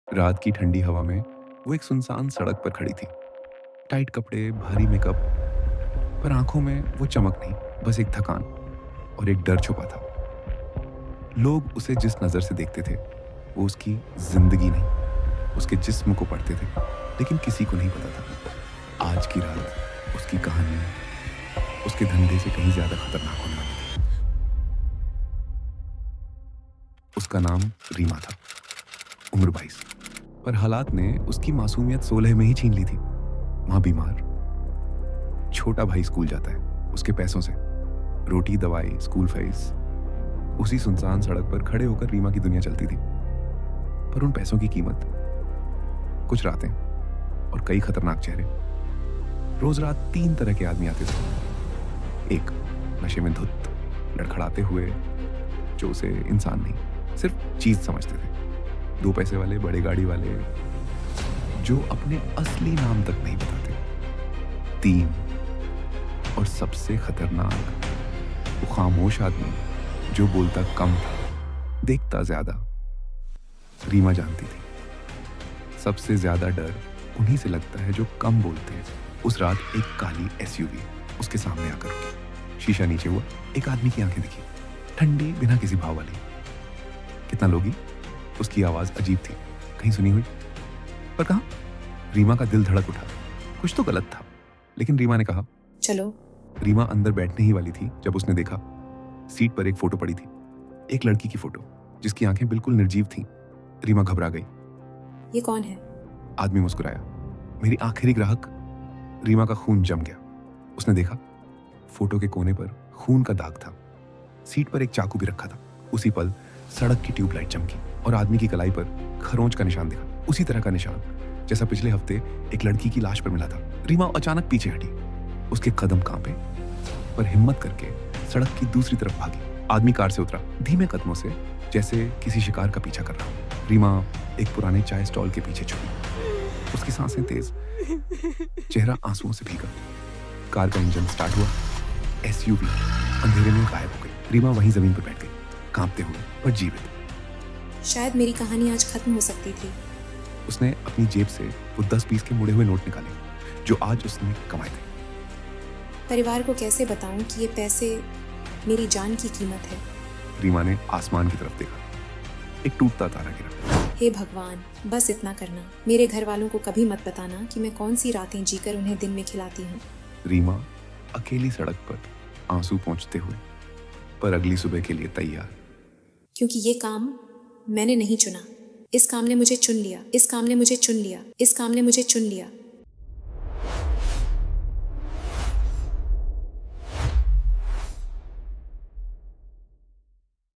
रात की ठंडी हवा में वो एक सुनसान सड़क पर खड़ी थी। टाइट कपड़े, भारी मेकअप, पर आंखों में वो चमक नहीं, बस एक थकान और एक डर छुपा था। लोग उसे जिस नज़र से देखते थे, वो उसकी जिंदगी नहीं, उसके जिस्म को पढ़ते थे। लेकिन किसी को नहीं पता था आज की रात उसकी कहानी उसके धंधे से कहीं ज्यादा खतरनाक होने वाली थी। उसका नाम रीमा था, उम्र 22। पर हालात ने उसकी मासूमियत 16 में ही छीन ली थी। माँ बीमार, छोटा भाई स्कूल जाता है उसके पैसों से, रोटी, दवाई, स्कूल फीस। उसी सुनसान सड़क पर खड़े होकर रीमा की दुनिया चलती थी। पर उन पैसों की कीमत, कुछ रातें और कई खतरनाक चेहरे। रोज रात 3 तरह के आदमी आते थे। एक नशे में धुत, लड़खड़ाते हुए, जो उसे इंसान नहीं सिर्फ चीज समझते थे। 2 पैसे वाले, बड़े गाड़ी वाले, जो अपने असली नाम तक नहीं बताते। 3 और सबसे खतरनाक, वो खामोश आदमी जो बोलता कम था, देखता ज्यादा। रीमा जानती थी सबसे ज्यादा डर उन्हीं से लगता है जो कम बोलते हैं। उस रात एक काली एसयूवी उसके सामने आकर रुकी। शीशा नीचे हुआ, एक आदमी की आंखें दिखी, ठंडी, बिना किसी भाव वाली। कितना लोगी? उसकी आवाज अजीब थी, कहीं सुनी हुई। पर कहाँ? रीमा का दिल धड़क उठा। कुछ तो गलत था। लेकिन रीमा ने कहा, चलो। रीमा अंदर बैठने ही वाली थी जब उसने देखा सीट पर एक फोटो पड़ी थी, एक लड़की की फोटो जिसकी आंखें बिल्कुल निर्जीव थीं। रीमा घबरा गई। ये कौन है? आदमी मुस्कुराया। मेरी आखिरी ग्राहक। रीमा का खून जम गया। उसने देखा फोटो के कोने पर खून का दाग था। सीट पर एक चाकू भी रखा था। उसी पल सड़क की ट्यूबलाइट चमकी और आदमी की कलाई पर खरोंच का निशान दिखा, उसी तरह का निशान जैसा पिछले हफ्ते एक लड़की की लाश पर मिला था। रीमा अचानक पीछे हटी। उसके कदम कांपे, पर हिम्मत करके सड़क की दूसरी तरफ भागी। आदमी कार से उतरा, धीमे कदमों से, जैसे किसी शिकार का पीछा कर रहा हो। रीमा एक पुराने चाय स्टॉल के पीछे छुपी। उसकी सांसें तेज, चेहरा आंसुओं से भीगा। कार का इंजन स्टार्ट हुआ। एसयूवी अंधेरे में गायब हो गई। रीमा वहीं जमीन पर बैठ गई, कांपते हुए पर जीवित। शायद मेरी कहानी आज खत्म हो सकती थी। उसने अपनी जेब से वो 10 पीस के मुड़े हुए नोट निकाले, जो आज उसने कमाए थे। परिवार को कैसे बताऊं कि ये पैसे मेरी जान की कीमत है? रीमा ने आसमान की तरफ देखा। एक टूटता तारा गिरा। हे भगवान, बस इतना करना। मेरे घर वालों को कभी मत बताना कि मैं कौन सी रातें जीकर उन्हें दिन में खिलाती हूँ। रीमा अकेली सड़क पर, आंसू पोंछते हुए, पर अगली सुबह के लिए तैयार। क्योंकि ये काम मैंने नहीं चुना। इस काम ने मुझे चुन लिया। इस काम ने मुझे चुन लिया। इस काम ने मुझे चुन लिया।